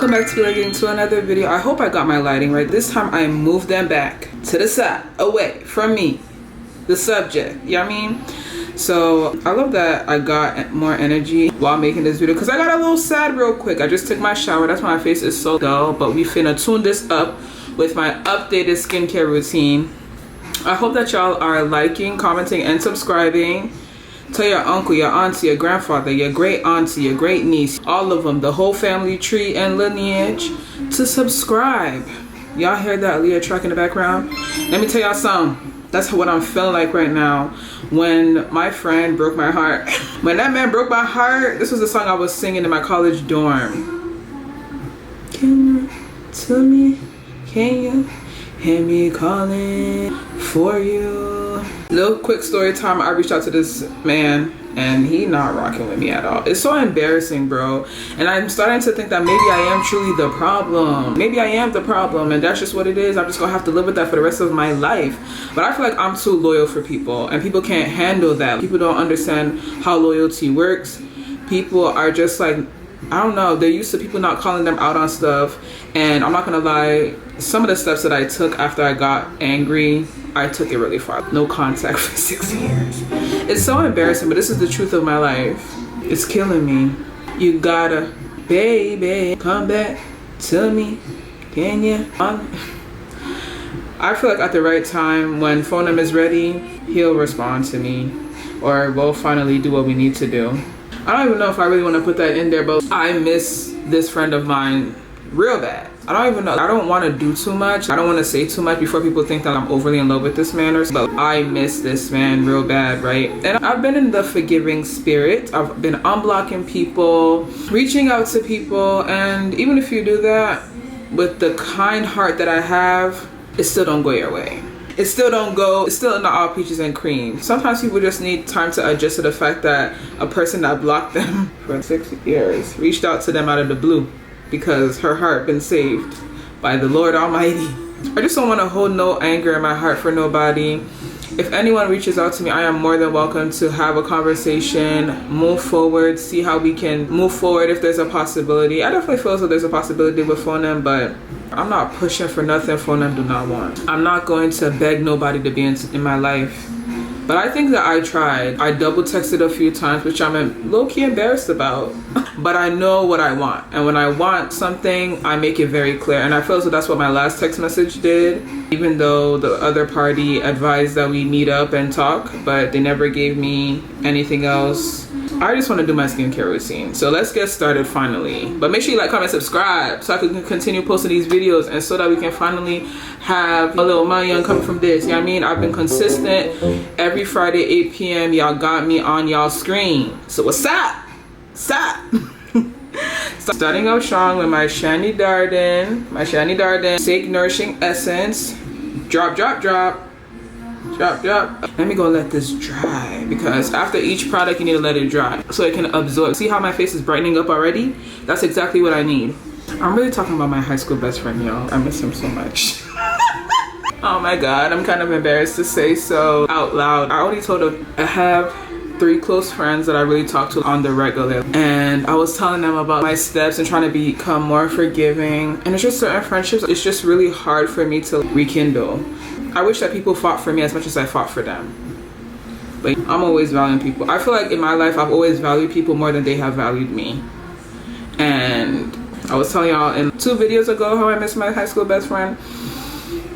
Welcome back to another video. I hope I got my lighting right. This time I moved them back to the side, away from me, the subject. You know what I mean? So I love that I got more energy while making this video because I got a little sad real quick. I just took my shower. That's why my face is so dull. But we finna tune this up with my updated skincare routine. I hope that y'all are liking, commenting, and subscribing. Tell your uncle, your auntie, your grandfather, your great auntie, your great niece, all of them, the whole family tree and lineage, to subscribe. Y'all hear that Leah track in the background? Let me tell y'all something. That's what I'm feeling like right now. When my friend broke my heart. When that man broke my heart, this was the song I was singing in my college dorm. Can you tell me? Can you hear me calling for you? Little quick story time. I reached out to this man and he not rocking with me at all. It's so embarrassing, bro. And I'm starting to think that maybe I am truly the problem. Maybe I am the problem and that's just what it is. I'm just gonna have to live with that for the rest of my life. But I feel like I'm too loyal for people and people can't handle that. People don't understand how loyalty works. People are just like, I don't know, they're used to people not calling them out on stuff. And I'm not gonna lie, some of the steps that I took after I got angry, I took it really far. No contact for 6 years. It's so embarrassing, but this is the truth of my life. It's killing me. You gotta, baby, come back to me. Can you? I feel like at the right time, when Phonum is ready, he'll respond to me. Or we'll finally do what we need to do. I don't even know if I really want to put that in there, but I miss this friend of mine real bad. I don't even know. I don't want to do too much. I don't want to say too much before people think that I'm overly in love with this man or something. But I miss this man real bad, right? And I've been in the forgiving spirit. I've been unblocking people, reaching out to people. And even if you do that with the kind heart that I have, it still don't go your way. It still don't go, it's still not all peaches and cream. Sometimes people just need time to adjust to the fact that a person that blocked them for 6 years reached out to them out of the blue because her heart been saved by the Lord Almighty. I just don't want to hold no anger in my heart for nobody. If anyone reaches out to me, I am more than welcome to have a conversation, move forward, see how we can move forward if there's a possibility. I definitely feel as though there's a possibility with Phonum, but I'm not pushing for nothing Phonum do not want. I'm not going to beg nobody to be in my life. But I think that I tried. I double texted a few times, which I'm low-key embarrassed about. But I know what I want. And when I want something, I make it very clear. And I feel as though that's what my last text message did. Even though the other party advised that we meet up and talk, but they never gave me anything else. I just want to do my skincare routine. So let's get started finally. But make sure you like, comment, subscribe so I can continue posting these videos and so that we can finally have a little money coming from this. You know what I mean? I've been consistent. Every Friday, 8 p.m. y'all got me on y'all screen. So what's up? Stop. So starting out strong with my Shani Darden Sake Nourishing Essence. Drop. Let me go let this dry because after each product you need to let it dry so it can absorb. See how my face is brightening up already? That's exactly what I need. I'm really talking about my high school best friend, y'all. I miss him so much. Oh my god, I'm kind of embarrassed to say so out loud. I already told him I have 3 close friends that I really talk to on the regular, and I was telling them about my steps and trying to become more forgiving. And it's just certain friendships, it's just really hard for me to rekindle. I wish that people fought for me as much as I fought for them. But I'm always valuing people. I feel like in my life, I've always valued people more than they have valued me. And I was telling y'all in 2 videos ago how I miss my high school best friend.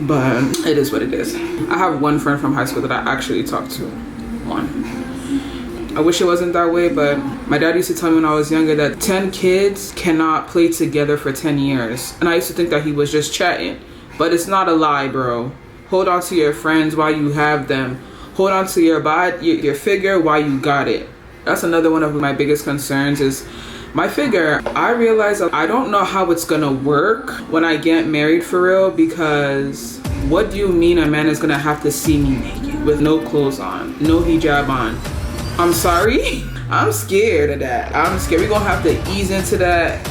But it is what it is. I have 1 friend from high school that I actually talk to. 1. I wish it wasn't that way, but my dad used to tell me when I was younger that 10 kids cannot play together for 10 years. And I used to think that he was just chatting. But it's not a lie, bro. Hold on to your friends while you have them. Hold on to your body, your figure while you got it. That's another one of my biggest concerns is my figure. I realize that I don't know how it's gonna work when I get married for real, because what do you mean a man is gonna have to see me naked with no clothes on, no hijab on? I'm sorry. I'm scared of that. I'm scared. We're gonna have to ease into that.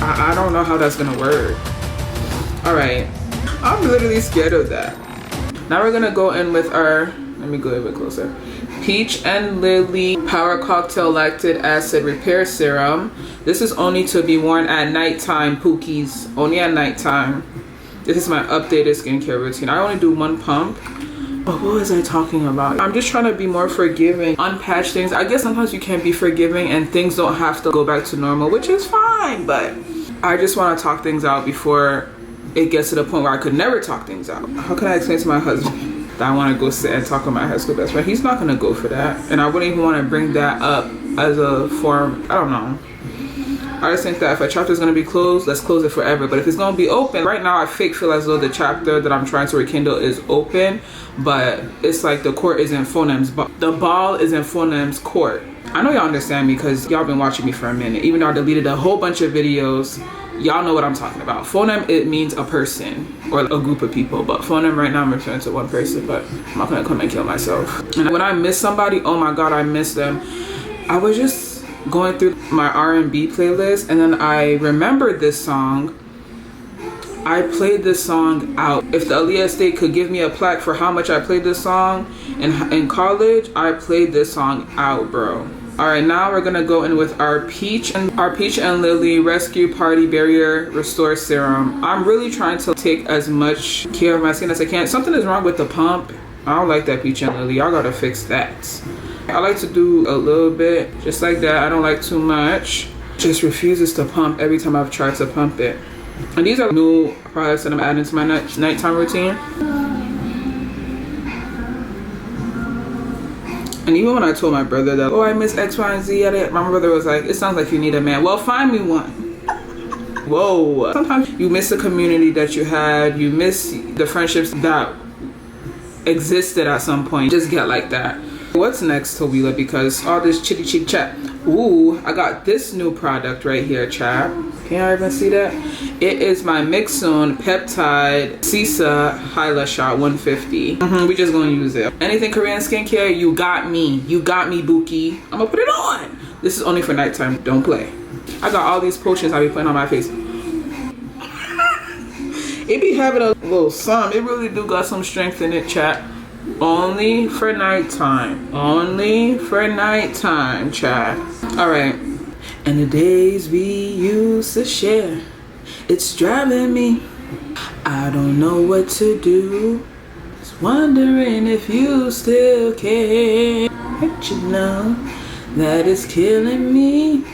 I don't know how that's gonna work. All right. I'm literally scared of that. Now we're gonna go in with our, let me go a bit closer. Peach and Lily Power Cocktail Lactic Acid Repair Serum. This is only to be worn at nighttime, Pookies. Only at nighttime. This is my updated skincare routine. I only do 1 pump. But what was I talking about? I'm just trying to be more forgiving, unpatch things. I guess sometimes you can't be forgiving and things don't have to go back to normal, which is fine. But I just want to talk things out before it gets to the point where I could never talk things out. How can I explain to my husband that I want to go sit and talk with my high school best friend? He's not going to go for that. And I wouldn't even want to bring that up as a form. I don't know. I just think that if a chapter is going to be closed, let's close it forever. But if it's going to be open, right now I feel as though the chapter that I'm trying to rekindle is open, but it's like the court is in phonemes, but the ball is in phonemes court. I know y'all understand me because y'all been watching me for a minute. Even though I deleted a whole bunch of videos, y'all know what I'm talking about. Phoneme, it means a person or a group of people, but phoneme right now I'm referring to one person, but I'm not going to come and kill myself. And when I miss somebody, oh my God, I miss them. I was just going through my R&B playlist and then I remembered this song. I played this song out. If the Aaliyah Estate could give me a plaque for how much I played this song in college, I played this song out, bro. All right, now we're gonna go in with our Peach and Lily Rescue Party Barrier Restore Serum. I'm really trying to take as much care of my skin as I can. Something is wrong with the pump. I don't like that Peach and Lily. Y'all gotta fix that. I like to do a little bit, just like that. I don't like too much. Just refuses to pump every time I've tried to pump it. And these are new products that I'm adding to my nighttime routine. And even when I told my brother that, oh, I miss X, Y, and Z, my brother was like, it sounds like you need a man. Well, find me one. Whoa. Sometimes you miss the community that you had. You miss the friendships that existed at some point. Just get like that. What's next, Taweelah? Because all this chitty chit chat. Ooh, I got this new product right here, chat. Can y'all even see that? It is my Mixun Peptide Sisa Hyla Shot 150. We just gonna use it. Anything Korean skincare, you got me. You got me, Bookie. I'm gonna put it on. This is only for nighttime. Don't play. I got all these potions I be putting on my face. It be having a little some. It really do got some strength in it, chat. Only for nighttime. Only for nighttime, chat. Alright. And the days we used to share, it's driving me. I don't know what to do. Just wondering if you still care. But you know that it's killing me.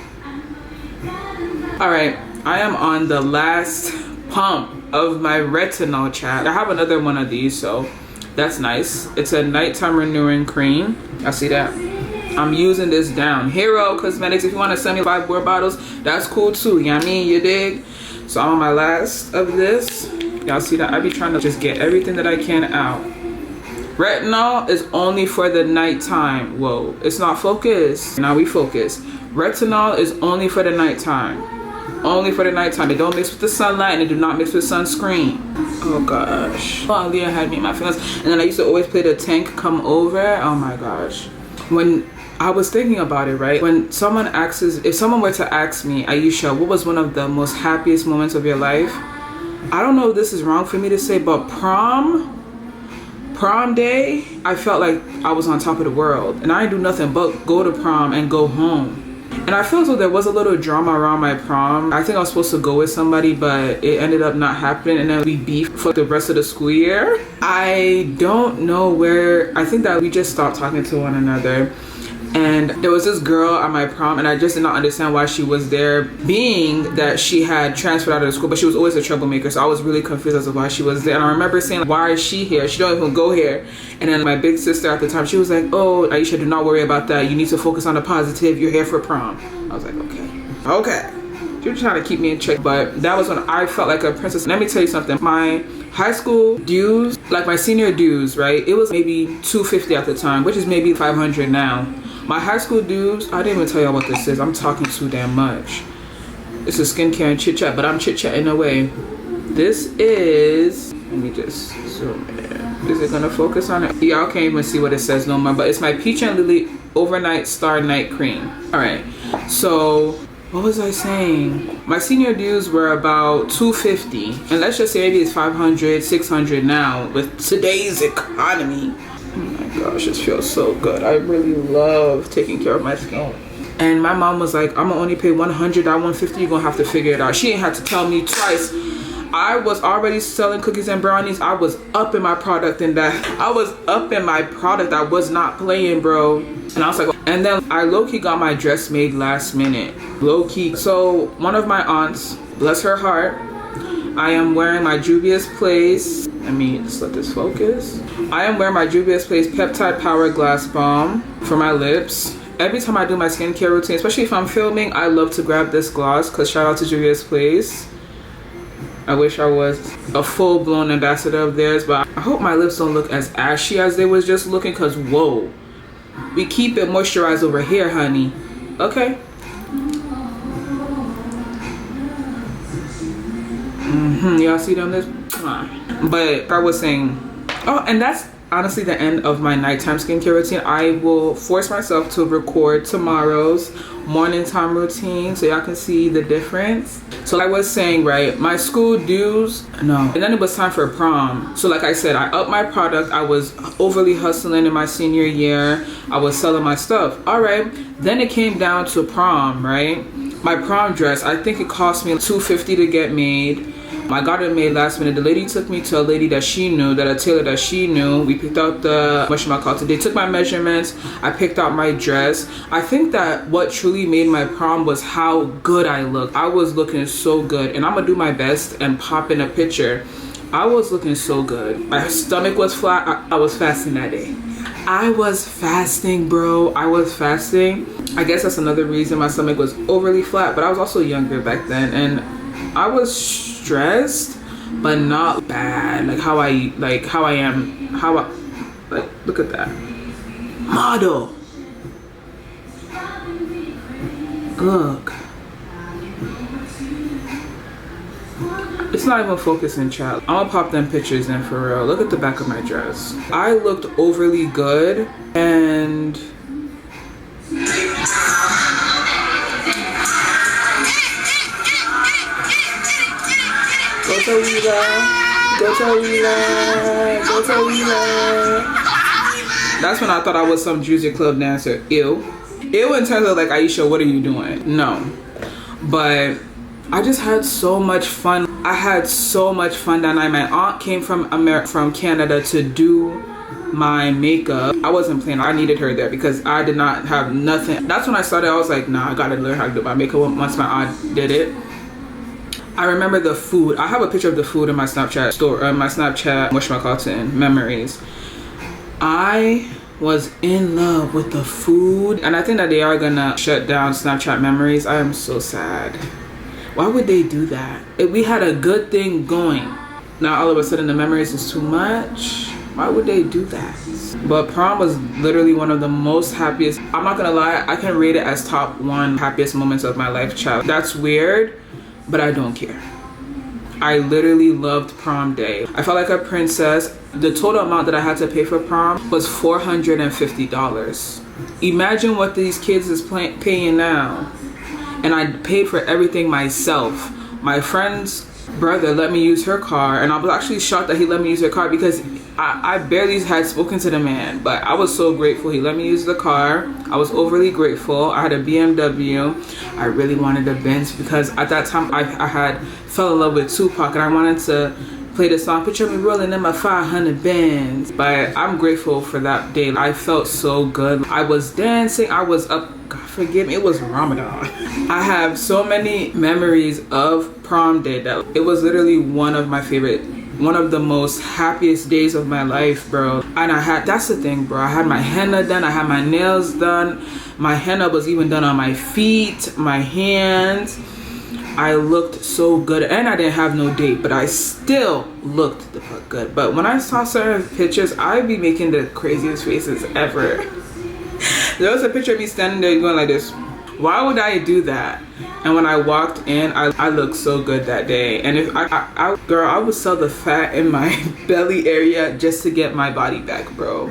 Alright. I am on the last pump of my retinol, chat. I have another one of these, so that's nice. It's a nighttime renewing cream. I see that. I'm using this down. Hero Cosmetics, if you want to send me 5 more bottles, that's cool too. You know what I mean? You dig? So I'm on my last of this. Y'all see that? I be trying to just get everything that I can out. Retinol is only for the nighttime. Whoa, it's not focused. Now we focus. Retinol is only for the nighttime. Only for the nighttime. They don't mix with the sunlight and they do not mix with sunscreen. Oh gosh. Oh, Leah had me in my feelings. And then I used to always play the Tank Come Over. Oh my gosh. When I was thinking about it, right? When someone asks, if someone were to ask me, Aisha, what was one of the most happiest moments of your life? I don't know if this is wrong for me to say, but prom day, I felt like I was on top of the world. And I didn't do nothing but go to prom and go home. And I feel as though there was a little drama around my prom. I think I was supposed to go with somebody, but it ended up not happening. And then we beefed for the rest of the school year. I don't know where. I think that we just stopped talking to one another. And there was this girl at my prom, and I just did not understand why she was there, being that she had transferred out of the school, but she was always a troublemaker. So I was really confused as to why she was there. And I remember saying, like, why is she here? She don't even go here. And then my big sister at the time, she was like, oh, Aisha, do not worry about that. You need to focus on the positive. You're here for prom. I was like, okay. She was trying to keep me in check, but that was when I felt like a princess. Let me tell you something. My high school dues, like my senior dues, right? It was maybe $250 at the time, which is maybe $500 now. My high school dues, I didn't even tell y'all what this is. I'm talking too damn much. This is skincare and chit chat, but I'm chit chatting away. This is, let me just zoom in. Is it gonna focus on it? Y'all can't even see what it says no more, but it's my Peach and Lily Overnight Star Night Cream. All right, so what was I saying? My senior dues were about $250, and let's just say maybe it's $500, $600 now with today's economy. Oh my gosh, this feels so good. I really love taking care of my skin. And my mom was like, I'm gonna only pay 100, that 150, you're gonna have to figure it out. She ain't had to tell me twice. I was already selling cookies and brownies. I was up in my product and that. I was up in my product. I was not playing, bro. And I was like, and then I low-key got my dress made last minute. Low-key. So one of my aunts, bless her heart, I am wearing my Juvia's Place. Let me just let this focus. I am wearing my Juvia's Place Peptide Power Glass Balm for my lips. Every time I do my skincare routine, especially if I'm filming, I love to grab this gloss because shout out to Juvia's Place. I wish I was a full-blown ambassador of theirs, but I hope my lips don't look as ashy as they was just looking, because whoa. We keep it moisturized over here, honey. Okay. Y'all see them this? But I was saying, oh, and that's honestly the end of my nighttime skincare routine. I will force myself to record tomorrow's morning time routine so y'all can see the difference. So I was saying, right, my school dues, no. And then it was time for prom. So like I said, I upped my product. I was overly hustling in my senior year. I was selling my stuff. All right. Then it came down to prom, right? My prom dress, I think it cost me $250 to get made. I got it made last minute. The lady took me to a lady that she knew, a tailor that she knew. We picked out they took my measurements. I picked out my dress. I think that what truly made my prom was how good I looked. I was looking so good, and I'm gonna do my best and pop in a picture. I was looking so good. My stomach was flat. I was fasting that day. I was fasting, bro. I was fasting. I guess that's another reason my stomach was overly flat, but I was also younger back then, and I was stressed, but not bad. Like how I am, look at that. Model. Look. It's not even focusing, child. I'm gonna pop them pictures in for real. Look at the back of my dress. I looked overly good, and go Taweelah, go Taweelah, go Taweelah. That's when I thought I was some Juicy Club dancer. Ew. Ew in terms of like, Aisha, what are you doing? No. But I just had so much fun. I had so much fun that night. My aunt came from Canada to do my makeup. I wasn't playing. I needed her there because I did not have nothing. That's when I started. I was like, nah, I gotta learn how to do my makeup once my aunt did it. I remember the food. I have a picture of the food in my Snapchat store, my Snapchat memories. I was in love with the food, and I think that they are gonna shut down Snapchat memories. I am so sad. Why would they do that? We had a good thing going. Now all of a sudden the memories is too much. Why would they do that? But prom was literally one of the most happiest. I'm not gonna lie, I can rate it as top 1 happiest moments of my life, child. That's weird, but I don't care. I literally loved prom day. I felt like a princess. The total amount that I had to pay for prom was $450. Imagine what these kids is paying now. And I paid for everything myself. My friend's brother let me use her car, and I was actually shocked that he let me use her car because I barely had spoken to the man, but I was so grateful he let me use the car. I was overly grateful. I had a BMW. I really wanted a Benz because at that time I had fell in love with Tupac, and I wanted to play the song Picture Me Rolling in My 500 Benz. But I'm grateful for that day. I felt so good. I was dancing. I was up. God forgive me, it was Ramadan. I have so many memories of prom day that it was literally one of the most happiest days of my life, bro. And that's the thing, bro. I had my henna done, I had my nails done. My henna was even done on my feet, my hands. I looked so good, and I didn't have no date, but I still looked the fuck good. But when I saw certain pictures, I'd be making the craziest faces ever. There was a picture of me standing there going like this. Why would I do that? And when I walked in, I looked so good that day. And if I would sell the fat in my belly area just to get my body back, bro.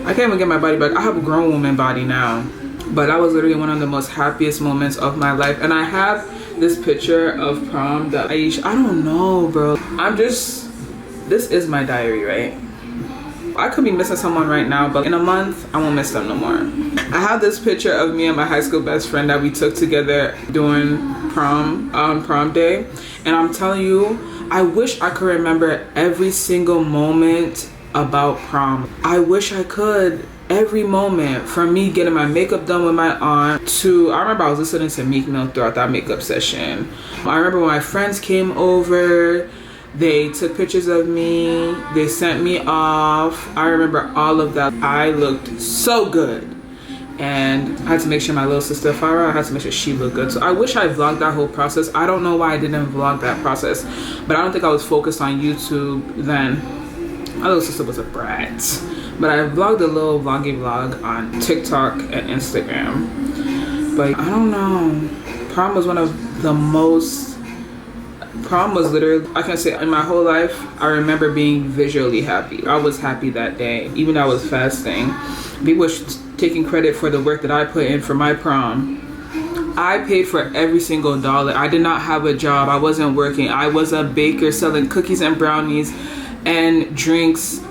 I can't even get my body back. I have a grown woman body now. But that was literally one of the most happiest moments of my life. And I have this picture of prom that I don't know, bro. This is my diary, right? I could be missing someone right now, but in a month, I won't miss them no more. I have this picture of me and my high school best friend that we took together during prom, on prom day. And I'm telling you, I wish I could remember every single moment about prom. I wish I could. Every moment, from me getting my makeup done with my aunt to, I remember I was listening to Meek Mill throughout that makeup session. I remember when my friends came over, they took pictures of me, they sent me off. I remember all of that. I looked so good. And I had to make sure my little sister Farah, I had to make sure she looked good. So I wish I vlogged that whole process. I don't know why I didn't vlog that process, but I don't think I was focused on YouTube then. My little sister was a brat. But I vlogged a little vloggy vlog on TikTok and Instagram. But I don't know. Prom was one of the most, prom was literally, I can say in my whole life, I remember being visually happy. I was happy that day, even though I was fasting. People were taking credit for the work that I put in for my prom. I paid for every single dollar. I did not have a job. I wasn't working. I was a baker selling cookies and brownies and drinks,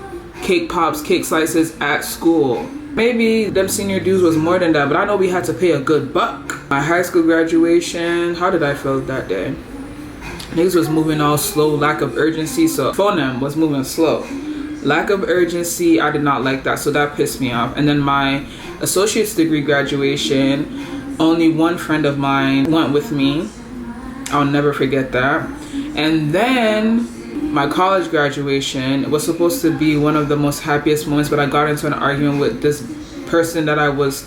cake pops, cake slices at school. Maybe them senior dues was more than that, but I know we had to pay a good buck. My high school graduation, how did I feel that day? Niggas was moving all slow, lack of urgency, so phone was moving slow. Lack of urgency, I did not like that, so that pissed me off. And then my associate's degree graduation, only one friend of mine went with me. I'll never forget that. And then my college graduation was supposed to be one of the most happiest moments, but I got into an argument with this person that I was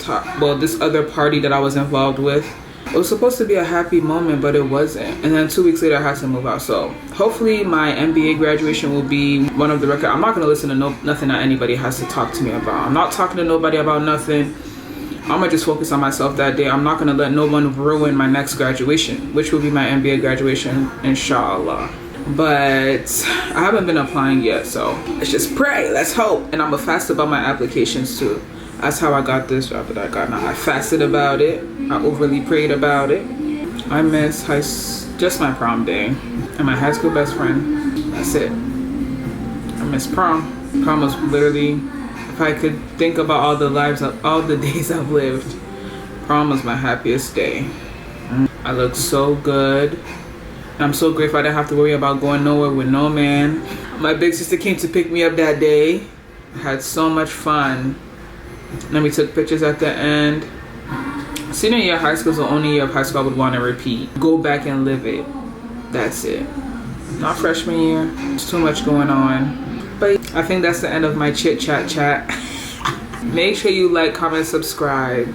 this other party that I was involved with. It was supposed to be a happy moment, but it wasn't. And then 2 weeks later, I had to move out. So hopefully my MBA graduation will be one of the records. I'm not going to listen to nothing that anybody has to talk to me about. I'm not talking to nobody about nothing. I'm going to just focus on myself that day. I'm not going to let no one ruin my next graduation, which will be my MBA graduation, inshallah. But I haven't been applying yet, so let's just pray, let's hope. And I'm gonna fast about my applications too. That's how I got this job that I got now. I fasted about it, I overly prayed about it. I miss just my prom day and my high school best friend. That's it. I miss prom. Prom was literally, if I could think about all the days I've lived, prom was my happiest day. I looked so good. I'm so grateful I didn't have to worry about going nowhere with no man. My big sister came to pick me up that day. I had so much fun. And then we took pictures at the end. Senior year of high school is the only year of high school I would want to repeat. Go back and live it. That's it. Not freshman year. There's too much going on. But I think that's the end of my chit chat. Make sure you like, comment, subscribe.